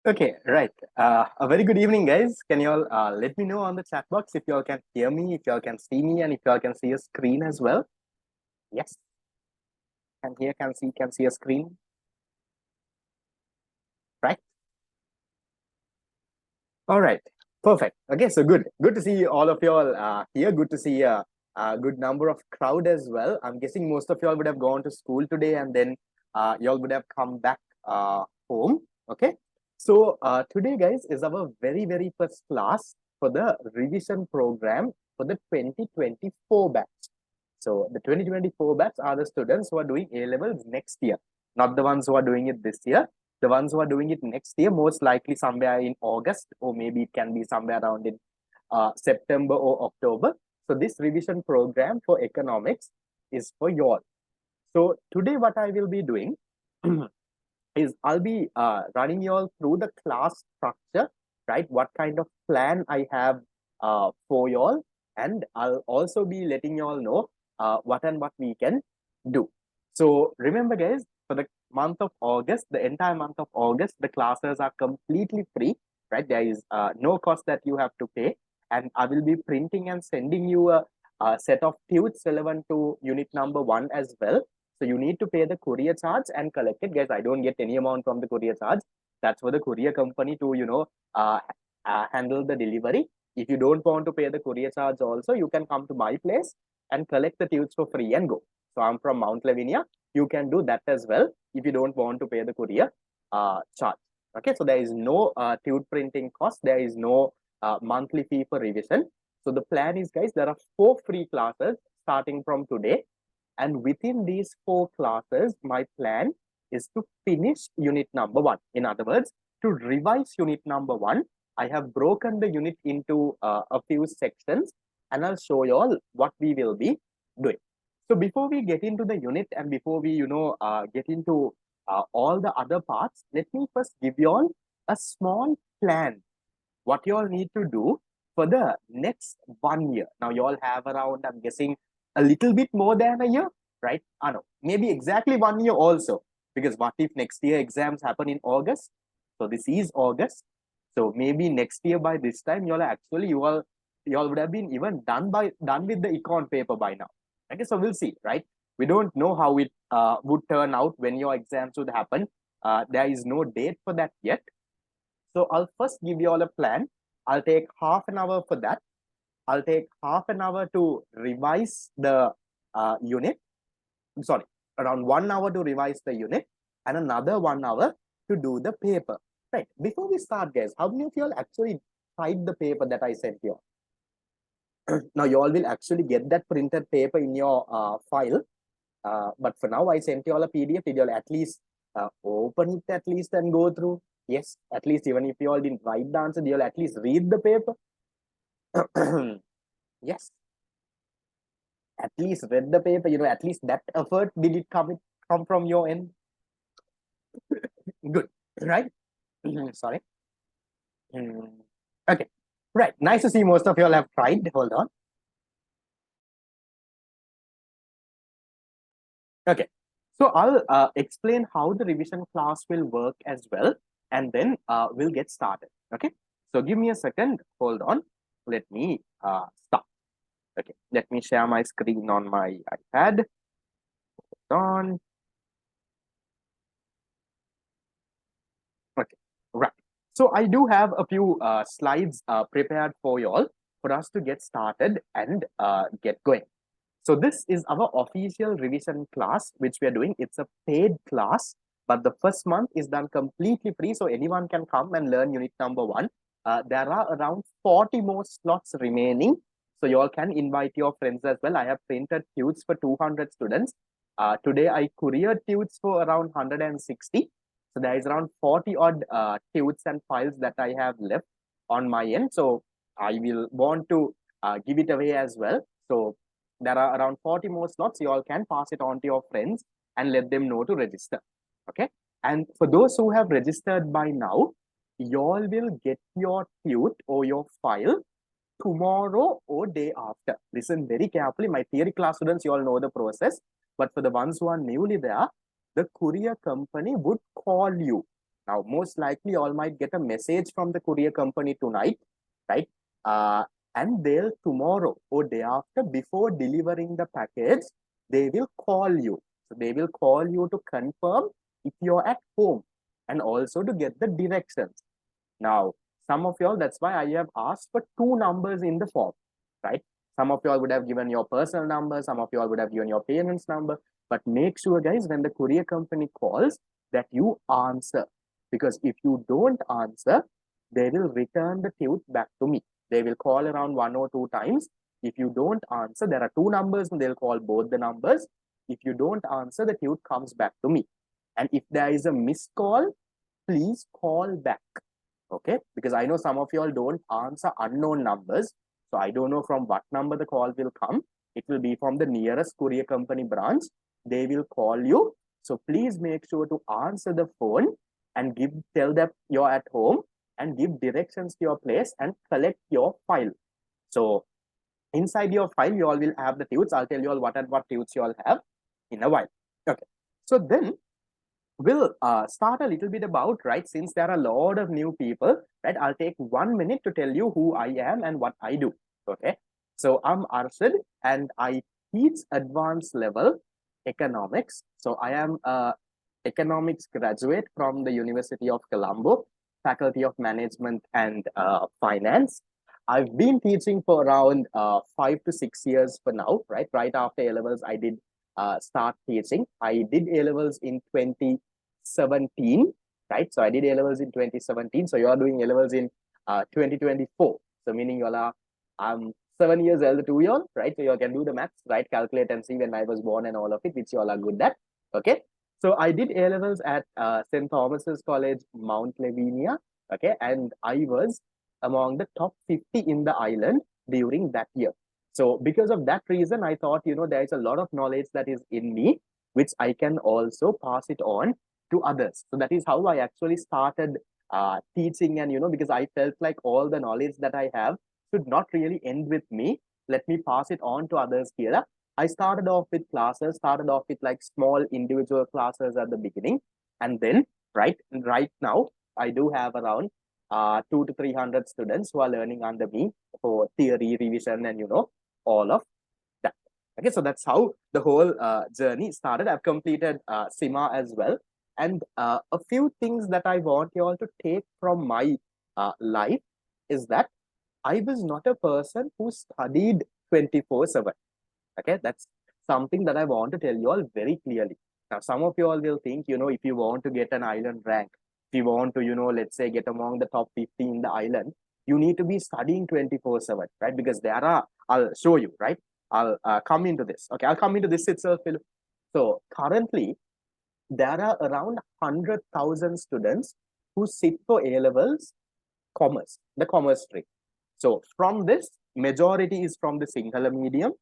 Okay, right. A very good evening, guys. Can you all let me know on the chat box if you all can hear me, if you all can see me, and if you all can see a screen as well? Yes, can see a screen, right? All right, perfect. Okay, so good to see all of you all here. Good to see a good number of crowd as well. I'm guessing most of you all would have gone to school today, and then you all would have come back home. Okay, so today, guys, is our very first class for the revision program for the 2024 batch. So the 2024 batch are the students who are doing A levels next year, not the ones who are doing it this year. The ones who are doing it next year, most likely somewhere in August, or maybe it can be somewhere around in September or October. So this revision program for economics is for you all. So today what I will be doing is I'll be running you all through the class structure, right? What kind of plan I have for you all, and I'll also be letting you all know what and what we can do. So remember, guys, for the month of August, the entire month of August, the classes are completely free, right? There is no cost that you have to pay, and I will be printing and sending you a set of tudes relevant to unit number 1 as well. So you need to pay the courier charge and collect it, guys. I don't get any amount from the courier charge. That's for the courier company to, handle the delivery. If you don't want to pay the courier charge also, you can come to my place and collect the tubes for free and go. So I'm from Mount Lavinia. You can do that as well if you don't want to pay the courier charge. Okay, so there is no tube printing cost. There is no monthly fee for revision. So the plan is, guys, there are 4 free classes starting from today. And within these 4 classes, my plan is to finish unit number 1. In other words, to revise unit number 1, I have broken the unit into a few sections, and I'll show you all what we will be doing. So before we get into the unit and before we, get into all the other parts, let me first give you all a small plan. What you all need to do for the next 1 year. Now you all have around, I'm guessing, a little bit more than a year, right? I know, maybe exactly 1 year also. Because what if next year exams happen in August? So this is August. So maybe next year by this time, you all would have been even done with the econ paper by now. Okay, so we'll see, right? We don't know how it would turn out when your exams would happen. There is no date for that yet. So I'll first give you all a plan. I'll take half an hour for that. I'll take half an hour to revise the unit. Sorry, around 1 hour to revise the unit and another 1 hour to do the paper. Right. Before we start, guys, how many of you all actually tried the paper that I sent you? Now, you all will actually get that printed paper in your file. But for now, I sent you all a PDF. Did you all at least open it at least and go through? Yes, at least even if you all didn't write the answer, you'll at least read the paper. Yes, at least read the paper. At least that effort did it come from your end? Good, right? Sorry. Okay, right. Nice to see most of you all have tried. Hold on. Okay, so I'll explain how the revision class will work as well, and then we'll get started. Okay, so give me a second. Hold on. Let me start. Okay, let me share my screen on my iPad. Hold on. Okay, right. So I do have a few slides prepared for you all for us to get started and get going. So this is our official revision class, which we are doing. It's a paid class, but the first month is done completely free. So anyone can come and learn unit number 1. There are around 40 more slots remaining. So you all can invite your friends as well. I have printed tudes for 200 students. Today I couriered tudes for around 160. So there is around 40 odd tudes and files that I have left on my end. So I will want to give it away as well. So there are around 40 more slots. You all can pass it on to your friends and let them know to register. Okay. And for those who have registered by now, you all will get your tude or your file tomorrow or day after. Listen very carefully. My theory class students, you all know the process. But for the ones who are newly there, the courier company would call you, Now, most likely, you all might get a message from the courier company tonight, right? And they'll tomorrow or day after, before delivering the package, they will call you. So they will call you to confirm if you're at home and also to get the directions. Now, some of y'all, that's why I have asked for two numbers in the form, right? Some of y'all would have given your personal number, some of y'all would have given your parents' number, but make sure, guys, when the courier company calls, that you answer. Because if you don't answer, they will return the tooth back to me. They will call around 1 or 2 times. If you don't answer, there are two numbers and they'll call both the numbers. If you don't answer, the tooth comes back to me. And if there is a missed call, please call back. Okay, because I know some of y'all don't answer unknown numbers. So I don't know from what number the call will come. It will be from the nearest courier company branch. They will call you. So please make sure to answer the phone and tell them you're at home and give directions to your place and collect your file. So inside your file, you all will have the tools. I'll tell you all what tools you all have in a while. Okay. So then we'll start a little bit about, right, since there are a lot of new people, right, I'll take 1 minute to tell you who I am and what I do. Okay, so I'm Arshad and I teach advanced level economics. So I am a economics graduate from the University of Colombo, Faculty of Management and Finance. I've been teaching for around 5 to 6 years for now, right? Right after A levels, I did start teaching. I did A levels in 2017, right? So I did A levels in 2017. So you are doing A levels in 2024. So meaning you all are 7 years elder to you all, right? So you all can do the maths, right? Calculate and see when I was born and all of it, which you all are good at. Okay. So I did A levels at St. Thomas's College, Mount Lavinia. Okay. And I was among the top 50 in the island during that year. So because of that reason, I thought, there is a lot of knowledge that is in me, which I can also pass it on to others. So that is how I actually started teaching. And, because I felt like all the knowledge that I have should not really end with me. Let me pass it on to others here. I started off with classes, started off with like small individual classes at the beginning. And then right now, I do have around 200 to 300 students who are learning under me for theory, revision, and, all of that. Okay, so that's how the whole journey started. I've completed SIMA as well. And a few things that I want you all to take from my life is that I was not a person who studied 24/7. Okay, that's something that I want to tell you all very clearly. Now, some of you all will think, if you want to get an island rank, if you want to, let's say get among the top 50 in the island, you need to be studying 24/7, right? Because there are, I'll show you, right? I'll come into this. Okay, I'll come into this itself. So currently, there are around 100,000 students who sit for A levels commerce, the commerce stream. So from this, majority is from the Sinhala medium,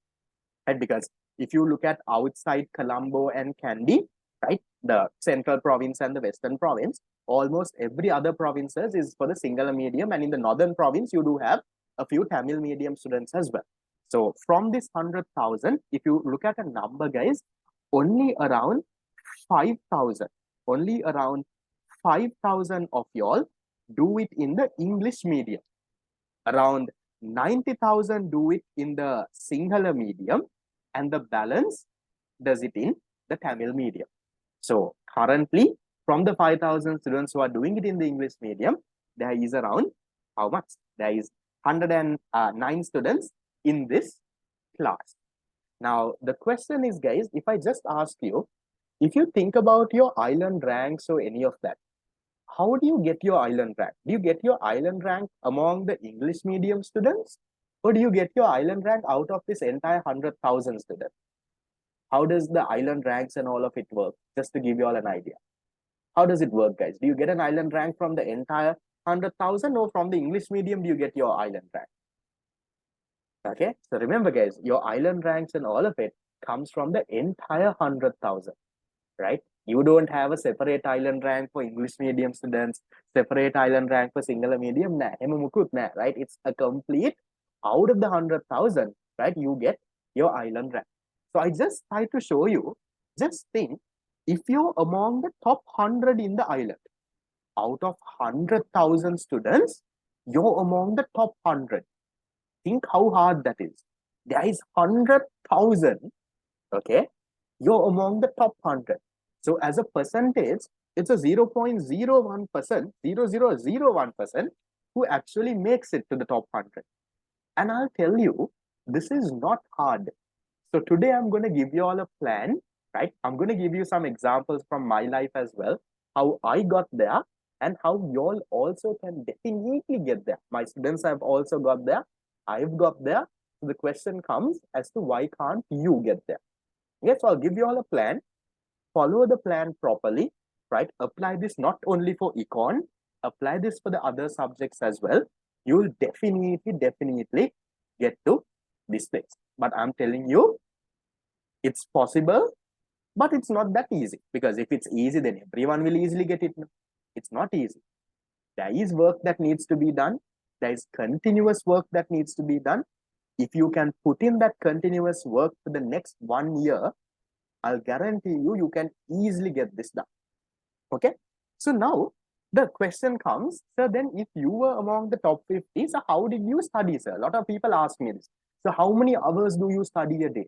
right? Because if you look at outside Colombo and Kandy, right, the central province and the western province, almost every other provinces is for the Sinhala medium, and in the northern province, you do have a few Tamil medium students as well. So from this 100,000, if you look at a number, guys, only around 5,000, only around 5,000 of y'all do it in the English medium. Around 90,000 do it in the Sinhala medium, and the balance does it in the Tamil medium. So currently, from the 5,000 students who are doing it in the English medium, there is around how much? There is 109 students in this class. Now, the question is, guys, if I just ask you, if you think about your island ranks or any of that, how do you get your island rank? Do you get your island rank among the English medium students? Or do you get your island rank out of this entire 100,000 students? How does the island ranks and all of it work? Just to give you all an idea. How does it work, guys? Do you get an island rank from the entire 100,000 or from the English medium do you get your island rank? Okay, so remember, guys, your island ranks and all of it comes from the entire 100,000, right? You don't have a separate island rank for English medium students, separate island rank for Sinhala medium, right? It's a complete out of the 100,000, right? You get your island rank. So I just try to show you, just think, if you're among the top 100 in the island, out of 100,000 students, you're among the top 100. Think how hard that is. There is 100,000, okay? You're among the top 100. So as a percentage, it's a 0.01%, 0.0001% who actually makes it to the top 100. And I'll tell you, this is not hard. So today I'm going to give you all a plan, right? I'm going to give you some examples from my life as well, how I got there and how you all also can definitely get there. My students have also got there. I've got there. So the question comes as to why can't you get there? Yes, so I'll give you all a plan. Follow the plan properly, right? Apply this not only for econ, apply this for the other subjects as well. You'll definitely get to this place. But I'm telling you, it's possible, but it's not that easy. Because if it's easy, then everyone will easily get it. It's not easy. There is work that needs to be done. There is continuous work that needs to be done. If you can put in that continuous work for the next 1 year, I'll guarantee you, you can easily get this done. Okay. So now the question comes, sir, then if you were among the top 50, so how did you study, sir? A lot of people ask me this. So how many hours do you study a day,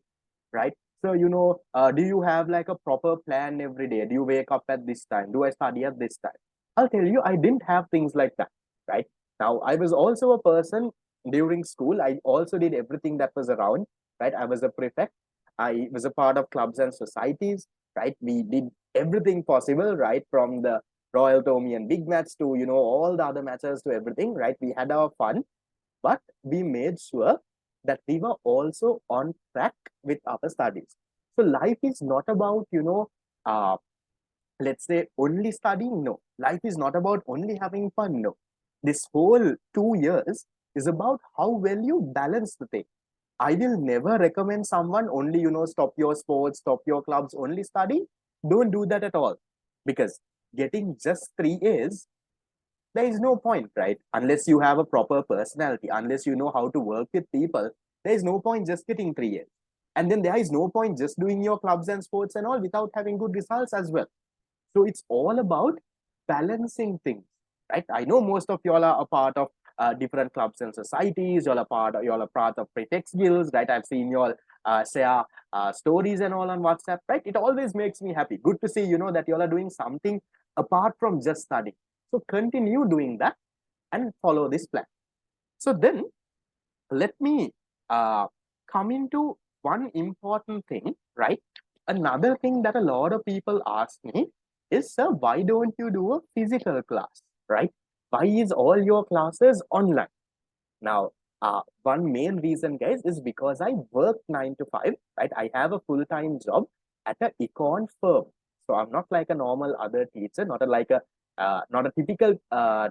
right? So, do you have like a proper plan every day? Do you wake up at this time? Do I study at this time? I'll tell you, I didn't have things like that, right? Now, I was also a person during school. I also did everything that was around, right? I was a prefect. I was a part of clubs and societies, right? We did everything possible, right? From the Royal Tommy and big match to, all the other matches to everything, right? We had our fun, but we made sure that we were also on track with our studies. So life is not about, let's say only studying. No, life is not about only having fun. No, this whole 2 years is about how well you balance the thing. I will never recommend someone only, stop your sports, stop your clubs, only study. Don't do that at all. Because getting just 3 A's, there is no point, right? Unless you have a proper personality, unless you know how to work with people, there is no point just getting 3 A's. And then there is no point just doing your clubs and sports and all without having good results as well. So it's all about balancing things, right? I know most of y'all are a part of different clubs and societies. Y'all are part of prefects guilds, right? I've seen y'all share stories and all on WhatsApp, right? It always makes me happy. Good to see, that y'all are doing something apart from just studying. So continue doing that and follow this plan. So then let me come into one important thing, right? Another thing that a lot of people ask me is, sir, why don't you do a physical class, right? Why is all your classes online? Now, one main reason, guys, is because I work 9 to 5, right? I have a full-time job at an econ firm. So I'm not like a normal other teacher, not a typical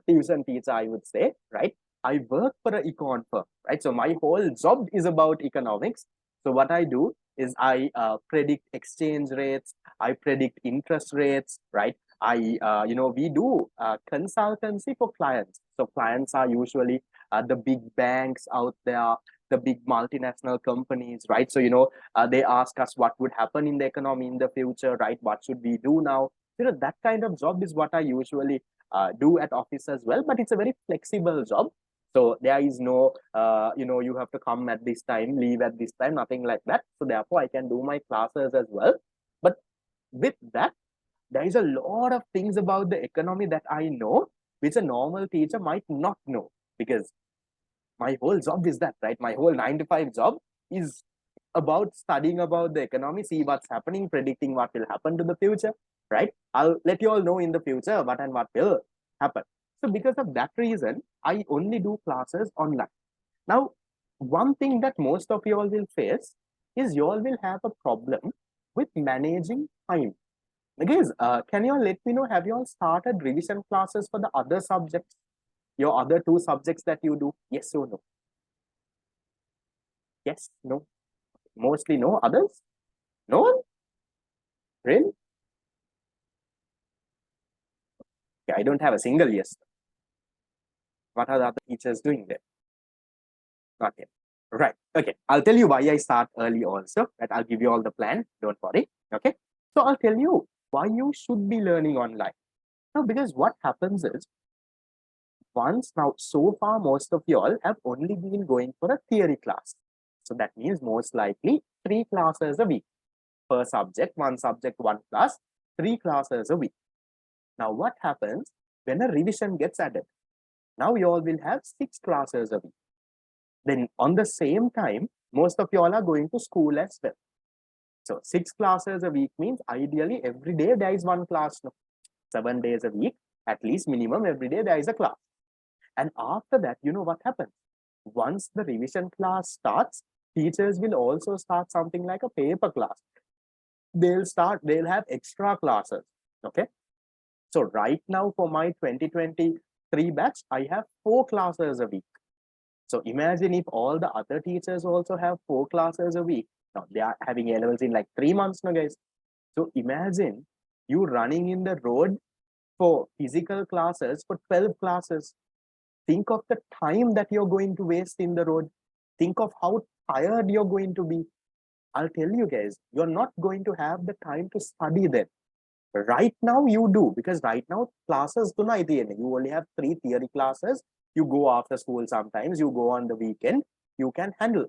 tuition teacher, I would say, right? I work for an econ firm, right? So my whole job is about economics. So what I do is I predict exchange rates, I predict interest rates, right? We do consultancy for clients. So clients are usually the big banks out there, the big multinational companies, right? So, they ask us what would happen in the economy in the future, right? What should we do now? That kind of job is what I usually do at office as well, but it's a very flexible job. So there is no, you have to come at this time, leave at this time, nothing like that. So therefore, I can do my classes as well. But with that, there is a lot of things about the economy that I know, which a normal teacher might not know, because my whole job is that, right? My whole 9 to 5 job is about studying about the economy, see what's happening, predicting what will happen to the future, right? I'll let you all know in the future what and what will happen. So because of that reason, I only do classes online. Now, one thing that most of you all will face is you all will have a problem with managing time. Guys, can you all let me know, have you all started revision classes for the other subjects? Your other 2 subjects that you do? Yes or no? Yes, no. Mostly no. Others? No one? Really? Yeah, I don't have a single yes. What are the other teachers doing there? Not yet. Right. Okay. I'll tell you why I start early also. Right. I'll give you all the plan. Don't worry. Okay. So I'll tell you why you should be learning online. Now, because what happens is, once now, so far, most of y'all have only been going for a theory class. So that means most likely 3 classes a week per subject, one subject, one class, 3 classes a week. Now, what happens when a revision gets added? Now you all will have 6 classes a week. Then on the same time, most of y'all are going to school as well. So 6 classes a week means ideally every day there is one class. No? 7 days a week, at least minimum every day there is a class. And after that, you know what happens? Once the revision class starts, teachers will also start something like a paper class. They'll have extra classes. Okay. So right now for my 2023 batch, I have 4 classes a week. So imagine if all the other teachers also have 4 classes a week. Now they are having A levels in like 3 months now, guys. So imagine you running in the road for physical classes for 12 classes. Think of the time that you're going to waste in the road. Think of how tired you're going to be. I'll tell you guys, you're not going to have the time to study then. Right now you do, because right now classes do not, you only have 3 theory classes. You go after school sometimes, you go on the weekend, you can handle.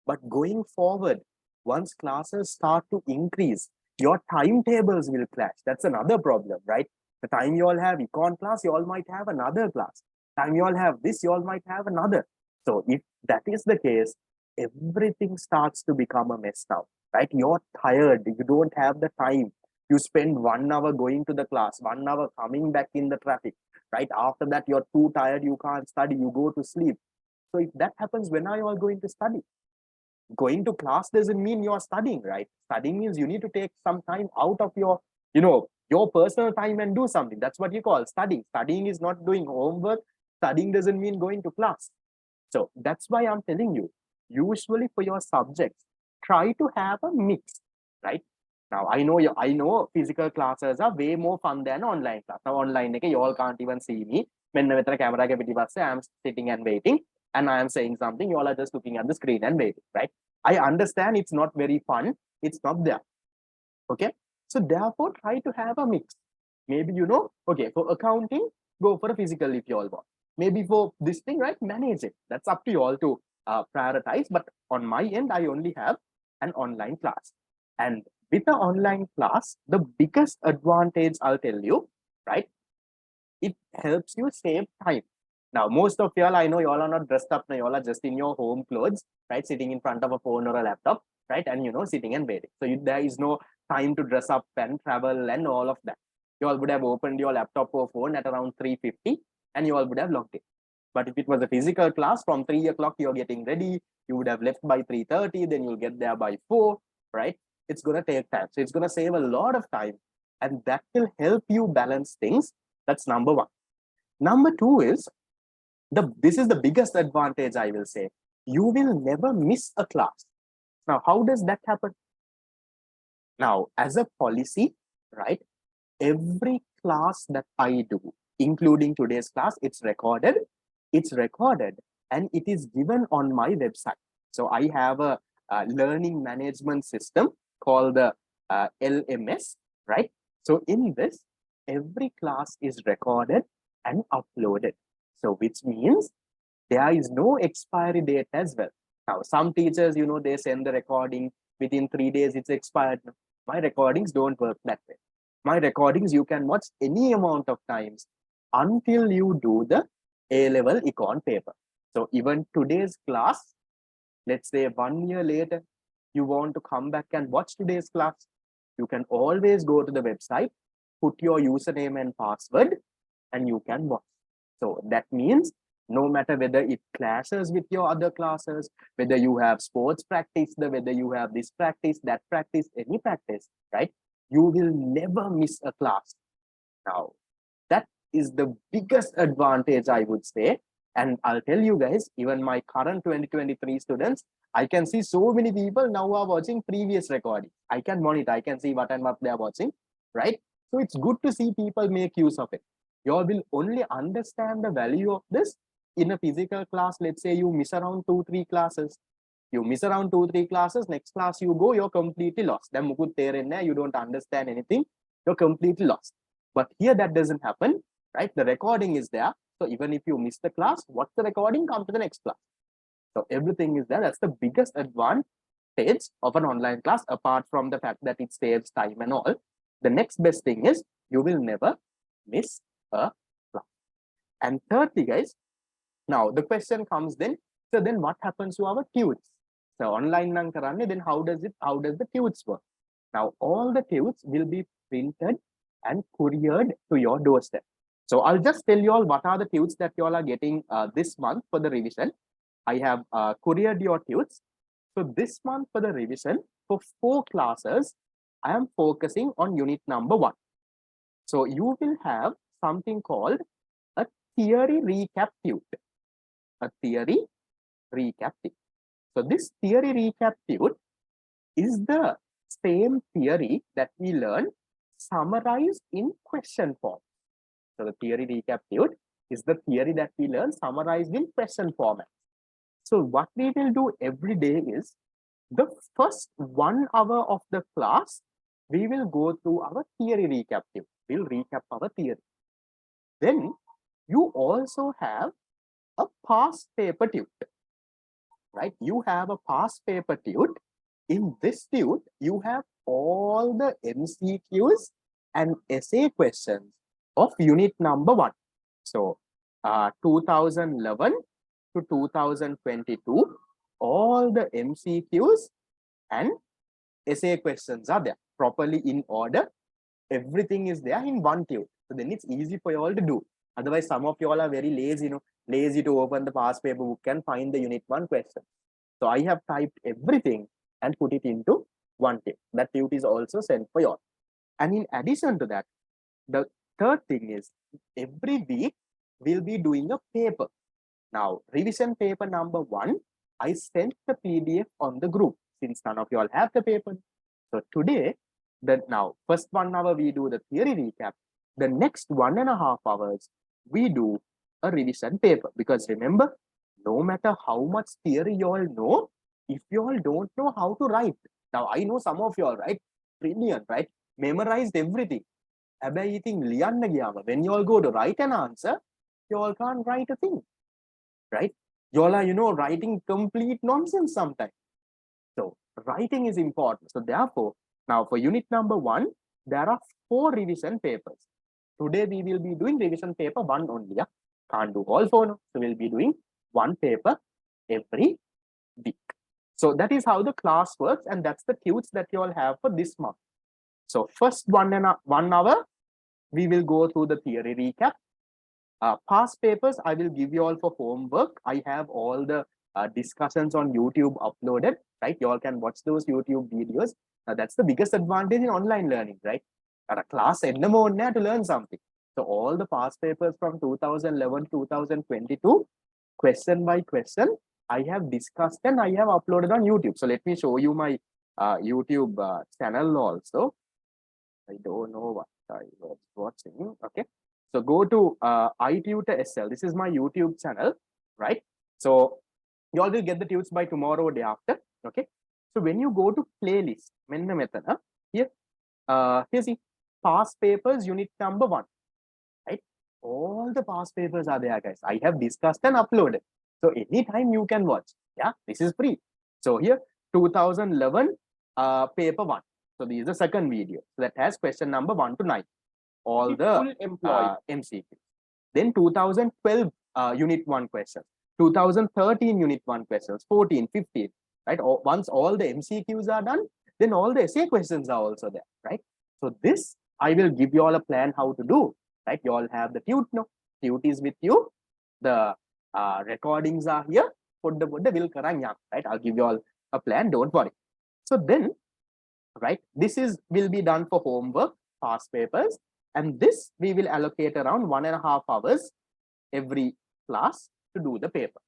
But going forward, once classes start to increase, your timetables will clash. That's another problem, right? The time you all have econ class, you all might have another class. Time you all have this, you all might have another. So if that is the case, everything starts to become a mess now, right? You're tired, you don't have the time. You spend 1 hour going to the class, 1 hour coming back in the traffic, right? After that, you're too tired, you can't study, you go to sleep. So if that happens, when are you all going to study? Going to class doesn't mean you're studying, right? Studying means you need to take some time out of your, your personal time and do something. That's what you call studying. Studying is not doing homework. Studying doesn't mean going to class. So that's why I'm telling you, usually for your subjects, try to have a mix, right? Now, I know physical classes are way more fun than online class. Now, online, you all can't even see me. When the camera I'm sitting and waiting, and I am saying something, you all are just looking at the screen and waiting, right? I understand it's not very fun. It's not there. Okay. So therefore, try to have a mix. Maybe, okay, for accounting, go for a physical if you all want. Maybe for this thing, right, manage it. That's up to you all to prioritize. But on my end, I only have an online class. And with the online class, the biggest advantage I'll tell you, right, it helps you save time. Now, most of y'all, I know y'all are not dressed up now, y'all are just in your home clothes, right, sitting in front of a phone or a laptop, right, and sitting and waiting. So there is no time to dress up and travel and all of that. You all would have opened your laptop or phone at around 3:50 and you all would have logged in. But if it was a physical class, from 3 o'clock, you're getting ready, you would have left by 3:30, then you'll get there by 4, right? It's going to take time. So it's going to save a lot of time, and that will help you balance things. That's number one. Number two is, this is the biggest advantage, I will say. You will never miss a class. Now, how does that happen? Now, as a policy, right, every class that I do, including today's class, it's recorded and it is given on my website. So I have a learning management system called the LMS, right? So in this, every class is recorded and uploaded. So which means there is no expiry date as well. Now, some teachers, they send the recording within 3 days, it's expired. My recordings don't work that way. My recordings, you can watch any amount of times until you do the A-level econ paper. So even today's class, let's say 1 year later, you want to come back and watch today's class, you can always go to the website, put your username and password, and you can watch. So that means no matter whether it clashes with your other classes, whether you have sports practice, whether you have this practice, that practice, any practice, right? You will never miss a class. Now, that is the biggest advantage, I would say. And I'll tell you guys, even my current 2023 students, I can see so many people now are watching previous recording. I can monitor, I can see what and what they are watching, right? So it's good to see people make use of it. You all will only understand the value of this in a physical class. Let's say you miss around 2-3 classes. You miss around 2-3 classes, next class you go, you're completely lost. Then you don't understand anything, you're completely lost. But here that doesn't happen, right? The recording is there. So even if you miss the class, what's the recording? Come to the next class. So everything is there. That's the biggest advantage of an online class, apart from the fact that it saves time and all. The next best thing is you will never miss a class. And thirdly, guys, now the question comes then, so then what happens to our tudes? So online nang karanne, then how does the tudes work? Now all the tudes will be printed and couriered to your doorstep. So I'll just tell you all what are the tudes that you all are getting this month for the revision. I have couriered your tudes. So this month for the revision, for 4 classes, I am focusing on unit number 1. So you will have something called a theory recap tude. A theory recap tude. So this theory recap tude is the same theory that we learned summarized in question form. So the theory recap tude is the theory that we learn summarized in question format. So what we will do every day is the first 1 hour of the class, we will go through our theory recap tude. We'll recap our theory. Then you also have a past paper tude, right? You have a past paper tude. In this tude, you have all the MCQs and essay questions of unit number 1. So 2011 to 2022, all the MCQs and essay questions are there properly in order. Everything is there in one tude. So then it's easy for you all to do. Otherwise, some of you all are very lazy, lazy to open the past paper book and find the unit 1 question. So I have typed everything and put it into one tude. That tude is also sent for you all. And in addition to that, the third thing is every week we'll be doing a paper. Now, revision paper number 1, I sent the PDF on the group since none of you all have the paper. So today, now first 1 hour we do the theory recap. The next 1.5 hours we do a revision paper, because remember, no matter how much theory you all know, if you all don't know how to write. Now I know some of you all, right? Brilliant, right? Memorized everything. When you all go to write an answer, you all can't write a thing, right? You all are, writing complete nonsense sometimes. So writing is important. So therefore, now for unit number 1, there are 4 revision papers. Today we will be doing revision paper 1 only. Yeah? Can't do all 4. No? So we'll be doing 1 paper every week. So that is how the class works, and that's the tudes that you all have for this month. So first 1 hour, we will go through the theory recap. Past papers, I will give you all for homework. I have all the discussions on YouTube uploaded, right? You all can watch those YouTube videos. That's the biggest advantage in online learning, right? A class to learn something. So all the past papers from 2011 to 2022, question by question, I have discussed and I have uploaded on YouTube. So let me show you my YouTube channel also. I don't know what I was watching. Okay. So go to iTutor SL. This is my YouTube channel, right? So you all will get the tudes by tomorrow or day after. Okay. So when you go to playlist, here, here's the past papers unit number 1, right? All the past papers are there, guys. I have discussed and uploaded. So anytime you can watch. Yeah, this is free. So here, 2011 paper 1. So this is the second video. So that has question number 1 to 9. All the MCQ. Then 2012 unit 1 questions. 2013 unit 1 questions. 14, 15. Right? Once all the MCQs are done, then all the essay questions are also there. Right? So this I will give you all a plan how to do. Right? You all have the tude. No, tude is with you. The recordings are here. Put the will karang, right? I'll give you all a plan. Don't worry. So then, right, this will be done for homework, past papers, and this we will allocate around 1.5 hours every class to do the paper.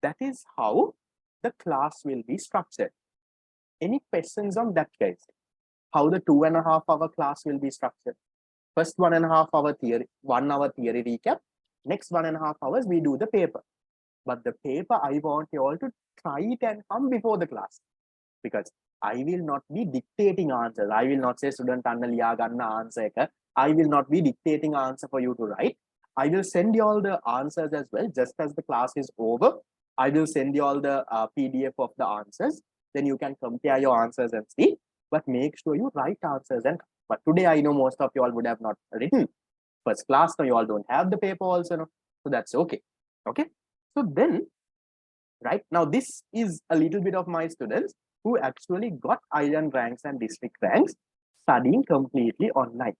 That is how the class will be structured. Any questions on that, guys? How the 2.5 hour class will be structured? First 1.5 hour theory, 1 hour theory recap. Next 1.5 hours we do the paper. But the paper I want you all to try it and come before the class, because I will not be dictating answers. I will not say student annaliya ganna answer. I will not be dictating answer for you to write. I will send you all the answers as well. Just as the class is over, I will send you all the PDF of the answers. Then you can compare your answers and see. But make sure you write answers. But today I know most of you all would have not written. First class, so you all don't have the paper also. No? So that's okay. Okay. So then, right now, this is a little bit of my students who actually got island ranks and district ranks studying completely online.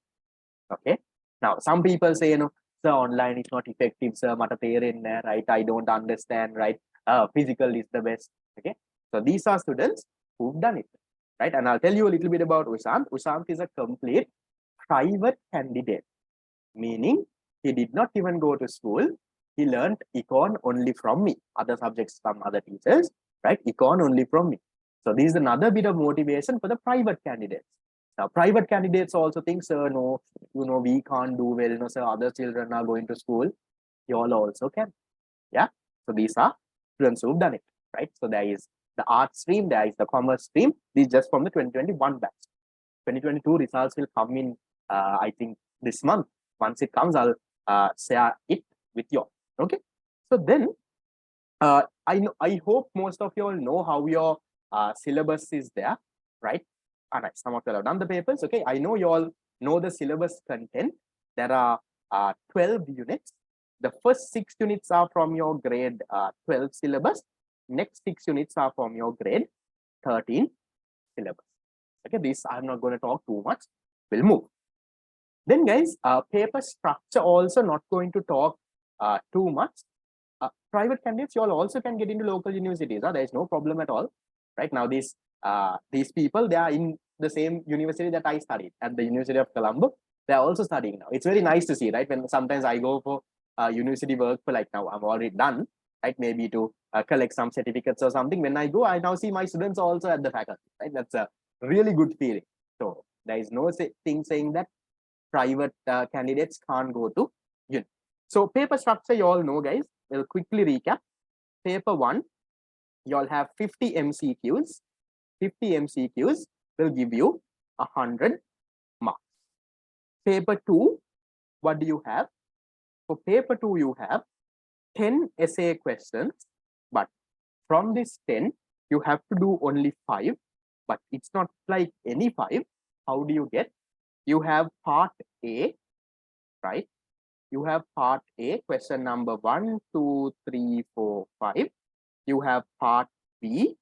Okay. Now, some people say, sir, online is not effective, sir, right? I don't understand, right? Physical is the best. Okay. So these are students who've done it, right? And I'll tell you a little bit about Usant. Usant is a complete private candidate, meaning he did not even go to school. He learned econ only from me. Other subjects from other teachers, right? Econ only from me. So this is another bit of motivation for the private candidates. Now, private candidates also think, sir, no, we can't do well. No, sir, other children are going to school. You all also can. Yeah. So these are students who've done it, right? So there is the art stream, there is the commerce stream. This is just from the 2021 batch. 2022 results will come in, I think, this month. Once it comes, I'll share it with you all. Okay. So then, I hope most of you all know how your syllabus is there, right? All right, some of you have done the papers. Okay, I know you all know the syllabus content. There are 12 units. The first 6 units are from your grade 12 syllabus. Next 6 units are from your grade 13 syllabus. Okay, this I'm not going to talk too much. We'll move. Then, guys, paper structure also not going to talk too much. Private candidates, you all also can get into local universities. There is no problem at all. Right now, these people, they are in the same university that I studied at the University of Colombo. They are also studying now. It's very nice to see, right? When sometimes I go for university work for like now, I'm already done, right? Maybe to collect some certificates or something. When I go, I now see my students also at the faculty, right? That's a really good feeling. So there is no thing saying that private candidates can't go to uni. So paper structure, you all know, guys. We'll quickly recap. Paper 1, you all have 50 MCQs. 50 MCQs will give you 100 marks. Paper 2, what do you have? For paper 2, you have 10 essay questions, but from this 10, you have to do only 5, but it's not like any 5. How do you get? You have part A, right? You have part A, question number 1, 2, 3, 4, 5. You have part B,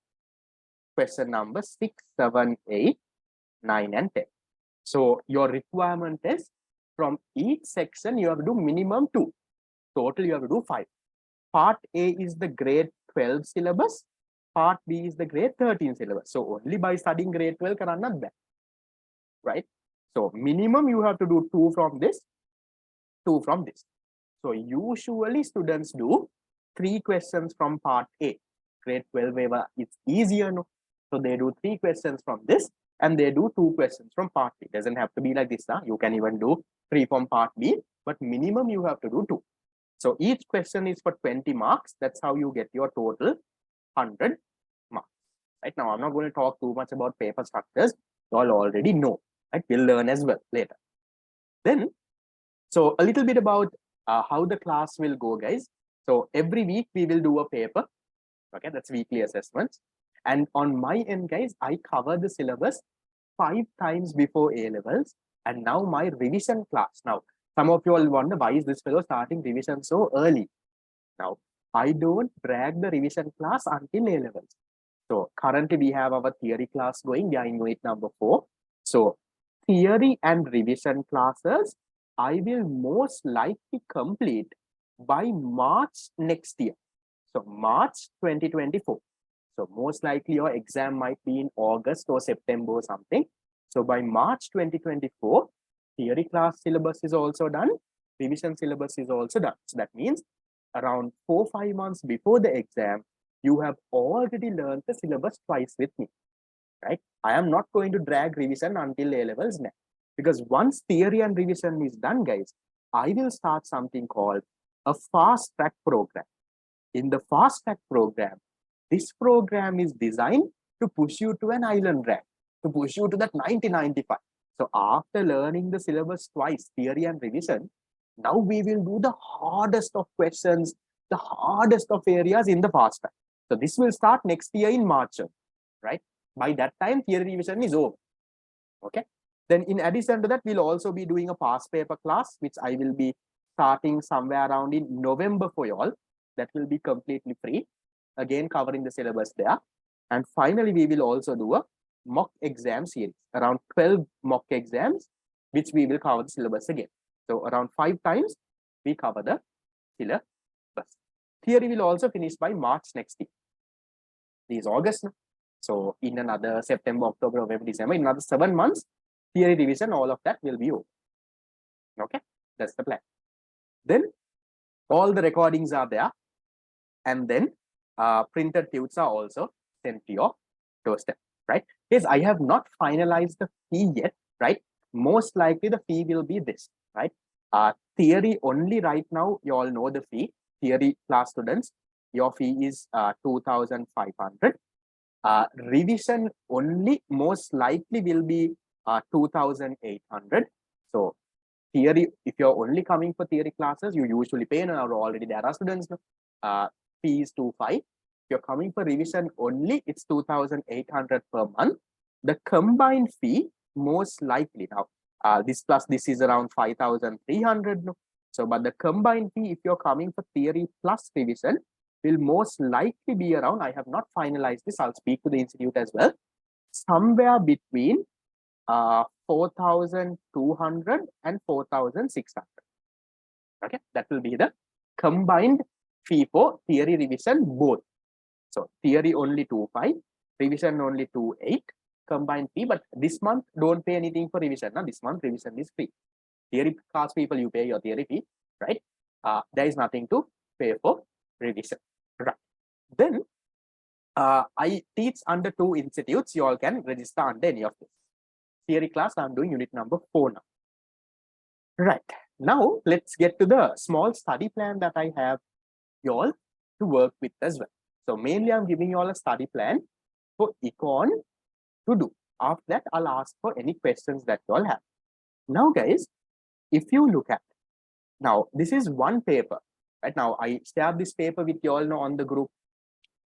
question number 6, 7, 8, 9, and 10. So your requirement is from each section, you have to do minimum 2. Total, you have to do 5. Part A is the grade 12 syllabus. Part B is the grade 13 syllabus. So only by studying grade 12 can not that, right? So minimum you have to do 2 from this, 2 from this. So usually students do 3 questions from part A. Grade 12 waiver, it's easier, no? So they do 3 questions from this and they do 2 questions from part B. It doesn't have to be like this. You can even do 3 from part B, but minimum you have to do 2. So each question is for 20 marks. That's how you get your total 100 marks. Right now, I'm not going to talk too much about paper structures. You all already know. Right? We'll learn as well later. Then, so a little bit about how the class will go, guys. So every week we will do a paper. Okay, that's weekly assessments. And on my end, guys, I cover the syllabus 5 times before A-levels. And now my revision class. Now, some of you all wonder, why is this fellow starting revision so early? Now, I don't drag the revision class until A-levels. So currently we have our theory class going. We are in unit number 4. So theory and revision classes, I will most likely complete by March next year. So March 2024. So most likely your exam might be in August or September or something. So by March 2024, theory class syllabus is also done. Revision syllabus is also done. So that means around 4-5 months before the exam, you have already learned the syllabus twice with me, right? I am not going to drag revision until A-levels now. Because once theory and revision is done, guys, I will start something called a fast track program. In the fast track program, this program is designed to push you to an island rank, to push you to that 90-95. So after learning the syllabus twice, theory and revision, now we will do the hardest of questions, the hardest of areas in the fast track. So this will start next year in March, right? By that time, theory revision is over. Okay. Then in addition to that, we'll also be doing a past paper class, which I will be starting somewhere around in November for you all. That will be completely free. Again, covering the syllabus there. And finally, we will also do a mock exam series, around 12 mock exams, which we will cover the syllabus again. So around 5 times, we cover the syllabus. Theory will also finish by March next year. This is August now. So in another September, October, November, December, in another 7 months, theory revision, all of that will be over. Okay, that's the plan. Then all the recordings are there, and then printed tudes are also sent to your doorstep, right? Yes, I have not finalized the fee yet, right? Most likely the fee will be this, right? Theory only right now, you all know the fee. Theory class students, your fee is 2,500. Revision only most likely will be 2,800. So theory, if you're only coming for theory classes, you usually pay, and already there are students. Fee is 2,500. If you're coming for revision only, it's 2,800 per month. The combined fee most likely now, this plus this is around 5,300. So, but the combined fee, if you're coming for theory plus revision, will most likely be around, I have not finalized this, I'll speak to the institute as well, somewhere between 4,200 and 4,600. Okay, that will be the combined fee for theory revision both. So theory only 2,500, revision only 2,800, combined fee. But this month don't pay anything for revision. Now this month revision is free. Theory class people, you pay your theory fee, right? There is nothing to pay for revision, right? Then I teach under 2 institutes. You all can register under any of this. Theory class, I'm doing unit number 4 now. Right. Now, let's get to the small study plan that I have you all to work with as well. So mainly I'm giving you all a study plan for econ to do. After that, I'll ask for any questions that you all have. Now, guys, if you look at, now this is one paper. Right now, I share this paper with you all on the group.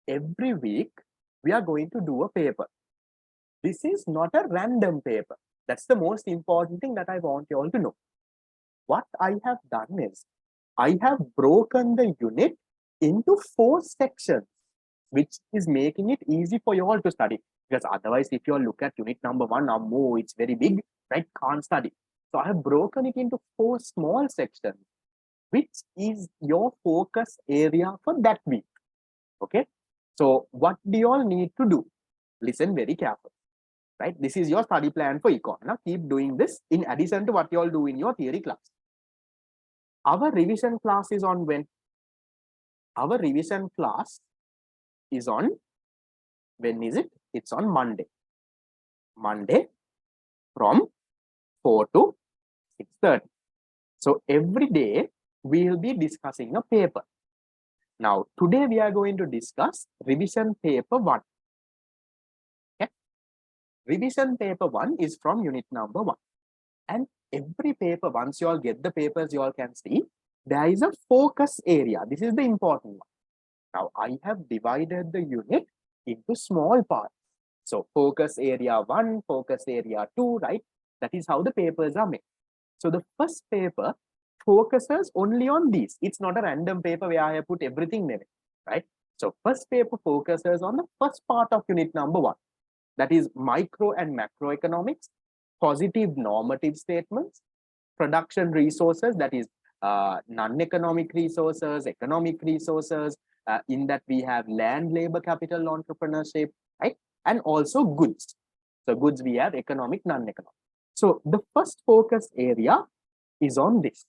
Every week, we are going to do a paper. This is not a random paper. That's the most important thing that I want you all to know. What I have done is, I have broken the unit into 4 sections, which is making it easy for you all to study. Because otherwise, if you all look at unit number 1, it's very big, right? Can't study. So I have broken it into 4 small sections, which is your focus area for that week. Okay. So what do you all need to do? Listen very carefully. Right? This is your study plan for econ. Now keep doing this in addition to what you all do in your theory class. Our revision class is on when? Our revision class is on, when is it? It's on Monday. Monday from 4 to 6:30. So every day we will be discussing a paper. Now today we are going to discuss revision paper 1. Okay? Revision paper 1 is from unit number 1. And every paper, once you all get the papers, you all can see there is a focus area. This is the important one. Now I have divided the unit into small parts. So focus area 1, focus area 2, right? That is how the papers are made. So the first paper focuses only on these. It's not a random paper where I have put everything in it, right? So first paper focuses on the first part of unit number 1. That is micro and macroeconomics, positive normative statements, production resources, that is non-economic resources, economic resources. In that we have land, labor, capital, entrepreneurship, right? And also goods. So goods we have economic, non-economic. So the first focus area is on this.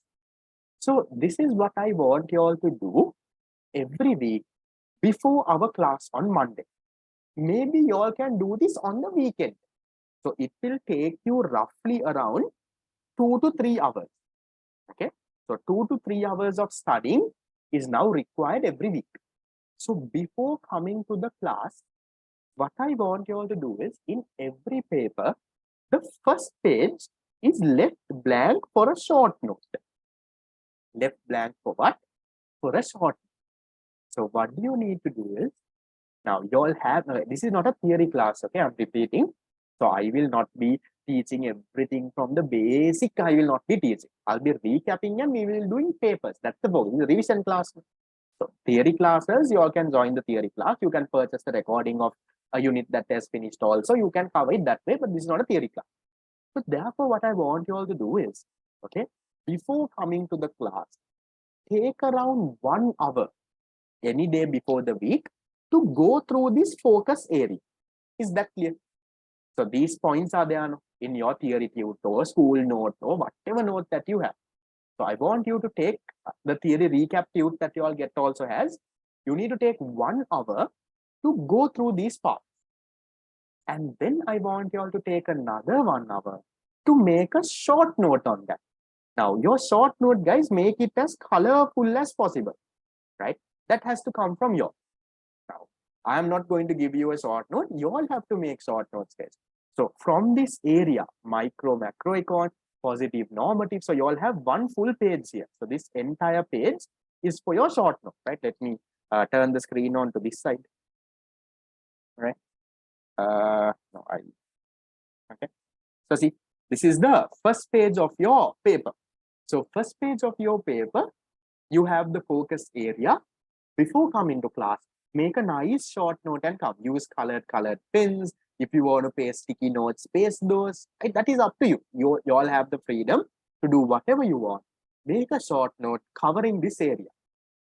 So this is what I want you all to do every week before our class on Monday. Maybe you all can do this on the weekend. So it will take you roughly around 2 to 3 hours. Okay. So 2 to 3 hours of studying is now required every week. So before coming to the class, what I want you all to do is, in every paper, The first page is left blank for a short note. Left blank for what? For a short note. So what do you need to do is, now you all have, this is not a theory class, okay? I'm repeating. So I will not be teaching everything from the basic. I will not be teaching. I'll be recapping and we will be doing papers. That's the goal. The revision class. So theory classes, you all can join the theory class. You can purchase the recording of a unit that has finished also. You can cover it that way, but this is not a theory class. So therefore, what I want you all to do is, okay, before coming to the class, take around 1 hour any day before the week to go through this focus area. Is that clear? So these points are there in your theory tute or school note or whatever note that you have. So I want you to take the theory recap tute that you all get also has. You need to take 1 hour to go through these parts. And then I want you all to take another 1 hour to make a short note on that. Now, your short note, guys, make it as colorful as possible, right? That has to come from you. Now, I am not going to give you a short note. You all have to make short notes, guys. So from this area, micro, macro econ, positive, normative. So you all have one full page here. So this entire page is for your short note, right? Let me turn the screen on to this side, right? Okay. So see, this is the first page of your paper. So first page of your paper, you have the focus area. Before coming to class, make a nice short note and come. Use colored pens. If you want to paste sticky notes, paste those. Right? That is up to you. You all have the freedom to do whatever you want. Make a short note covering this area.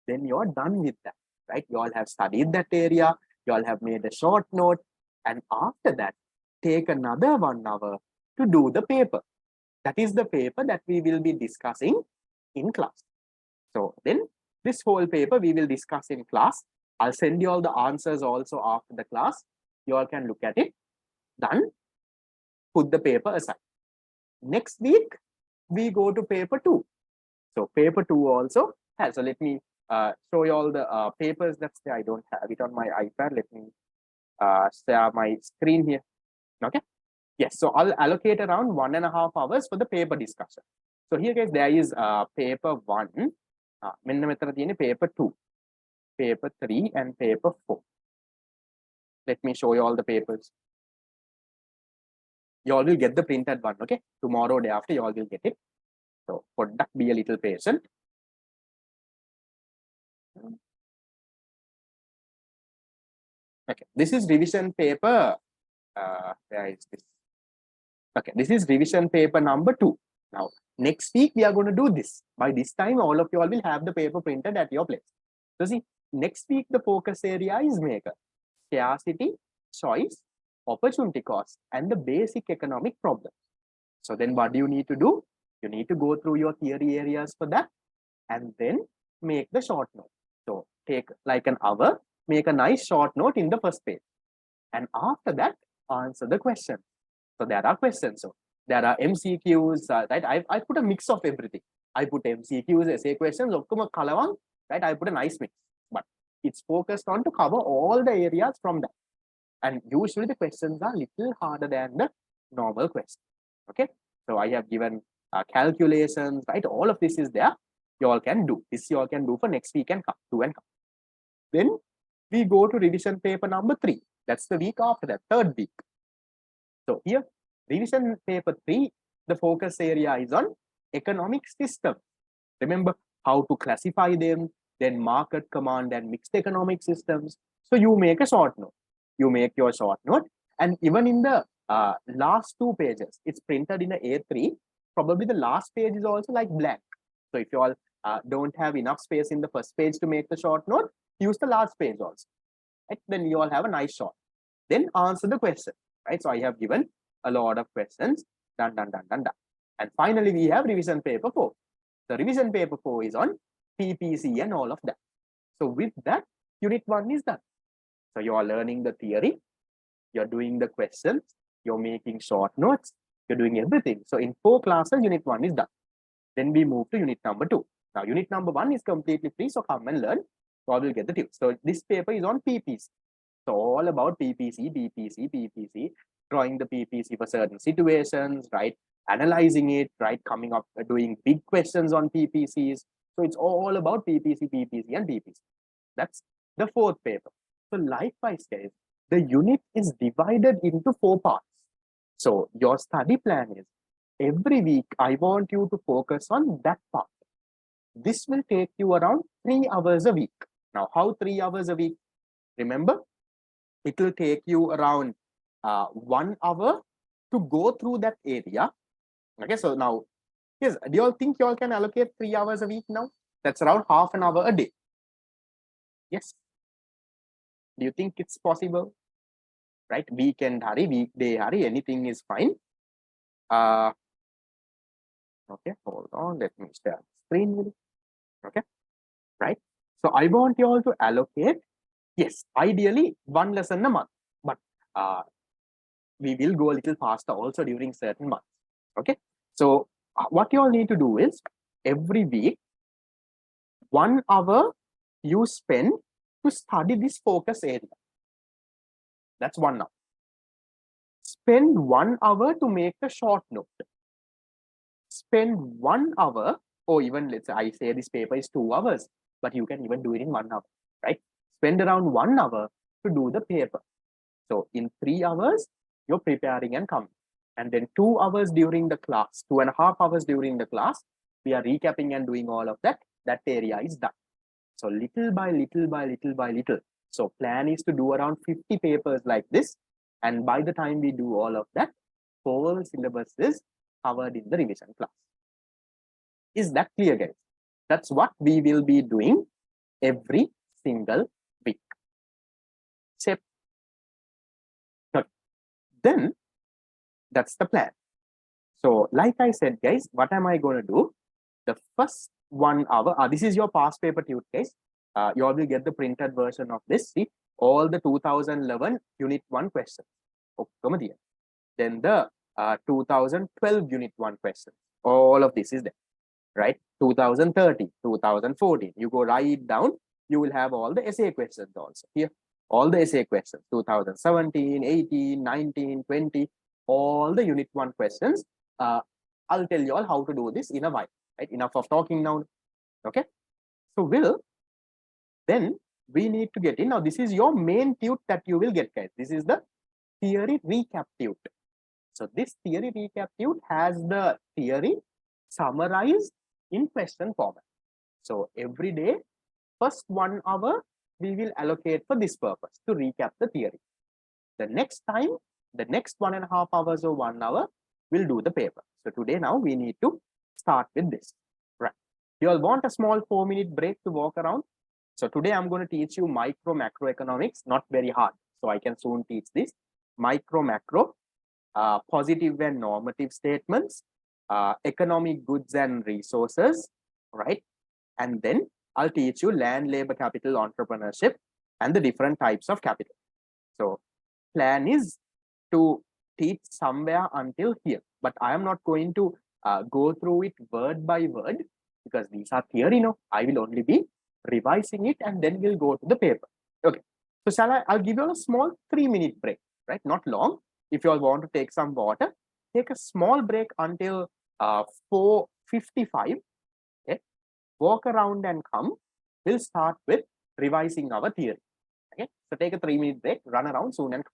Then you're done with that, right? You all have studied that area. You all have made a short note. And after that, take another 1 hour to do the paper. That is the paper that we will be discussing in class. So then this whole paper we will discuss in class. I'll send you all the answers also after the class. You all can look at it. Done. Put the paper aside. Next week, we go to paper 2. So paper 2 also has. So let me show you all the papers that's there. I don't have it on my iPad. Let me share my screen here. Okay. Yes. So I'll allocate around 1.5 hours for the paper discussion. So here, guys, there is paper 1. Paper 2, paper 3, and paper 4. Let me show you all the papers. You all will get the printed one, okay? Tomorrow, day after, you all will get it. So for that, be a little patient. Okay, this is revision paper. Where is this? Okay, this is revision paper number 2. Now, next week, we are going to do this. By this time, all of you all will have the paper printed at your place. So see, next week, the focus area is maker, scarcity, choice, opportunity cost, and the basic economic problem. So then what do you need to do? You need to go through your theory areas for that and then make the short note. So take like an hour, make a nice short note in the first page. And after that, answer the question. So there are questions. So there are MCQs, right? I put a mix of everything. I put MCQs, essay questions, right? I put a nice mix, but it's focused on to cover all the areas from that. And usually the questions are little harder than the normal question. Okay. So I have given calculations, right? All of this is there. You all can do. This you all can do for next week and come, 2 and come. Then we go to revision paper number 3. That's the week after that, 3rd week. So here, revision paper 3, the focus area is on economic system. Remember how to classify them, then market command and mixed economic systems. So you make a short note. You make your short note, and even in the last 2 pages, it's printed in a A3. Probably the last page is also like blank. So if you all don't have enough space in the first page to make the short note, use the last page also. Right? Then you all have a nice short. Then answer the question. Right? So I have given a lot of questions. Done. And finally, we have revision paper 4. The revision paper 4 is on PPC and all of that. So with that, unit 1 is done. So you are learning the theory, you're doing the questions, you're making short notes, you're doing everything. So in 4 classes, unit 1 is done. Then we move to unit number 2. Now, unit number 1 is completely free, so come and learn. So I will get the tips. So this paper is on PPC. So all about PPC, drawing the PPC for certain situations, right? Analyzing it, right? Coming up, doing big questions on PPCs. So it's all about PPC, PPC, and PPC. That's the fourth paper. So likewise, guys, the unit is divided into 4 parts. So your study plan is every week, I want you to focus on that part. This will take you around 3 hours a week. Now, how 3 hours a week? Remember, it will take you around 1 hour to go through that area. Okay, so now, yes, do you all think you all can allocate 3 hours a week now? That's around half an hour a day. Yes. Do you think it's possible? Right? Weekend hari, weekday hari, anything is fine. Okay, hold on. Let me share the screen with you. Okay, right? So I want you all to allocate, yes, ideally 1 lesson a month, but we will go a little faster also during certain months. Okay, so what you all need to do is every week, 1 hour you spend to study this focus area. That's 1 hour. Spend 1 hour to make a short note. Spend 1 hour, or even let's say I say this paper is 2 hours, but you can even do it in 1 hour, right? Spend around 1 hour to do the paper. So in 3 hours, you're preparing and coming. And then 2 hours during the class, 2.5 hours during the class, we are recapping and doing all of that. That area is done. So little by little by little by little. So plan is to do around 50 papers like this. And by the time we do all of that, whole syllabus is covered in the revision class. Is that clear, guys? That's what we will be doing every single week. Step. Then that's the plan. So like I said, guys, what am I going to do? The first 1 hour, this is your past paper tute, guys. You all will get the printed version of this. See, all the 2011 unit 1 questions. Okay, then the 2012 unit 1 questions. All of this is there, right? 2030, 2014. You go right down, you will have all the essay questions also here. All the essay questions, 2017, 18, 19, 20, all the unit 1 questions. I'll tell you all how to do this in a while, right? Enough of talking now. Okay. So then we need to get in. Now, this is your main tute that you will get, guys. This is the theory recap tute. So this theory recap tute has the theory summarized in question format. So every day, first 1 hour, we will allocate for this purpose to recap the theory. The next time, the next 1.5 hours or 1 hour, we'll do the paper. So today now we need to start with this, right? You all want a small 4-minute break to walk around? So today I'm going to teach you micro macroeconomics, not very hard. So I can soon teach this. Micro macro, positive and normative statements, economic goods and resources, right? And then I'll teach you land, labor, capital, entrepreneurship, and the different types of capital. So plan is to teach somewhere until here, but I am not going to go through it word by word because these are theory. No, I will only be revising it and then we'll go to the paper. Okay. So I'll give you a small 3-minute break, right? Not long. If you all want to take some water, take a small break until 4:55. Okay. Walk around and come. We'll start with revising our theory. Okay. So take a 3-minute break, run around soon and come.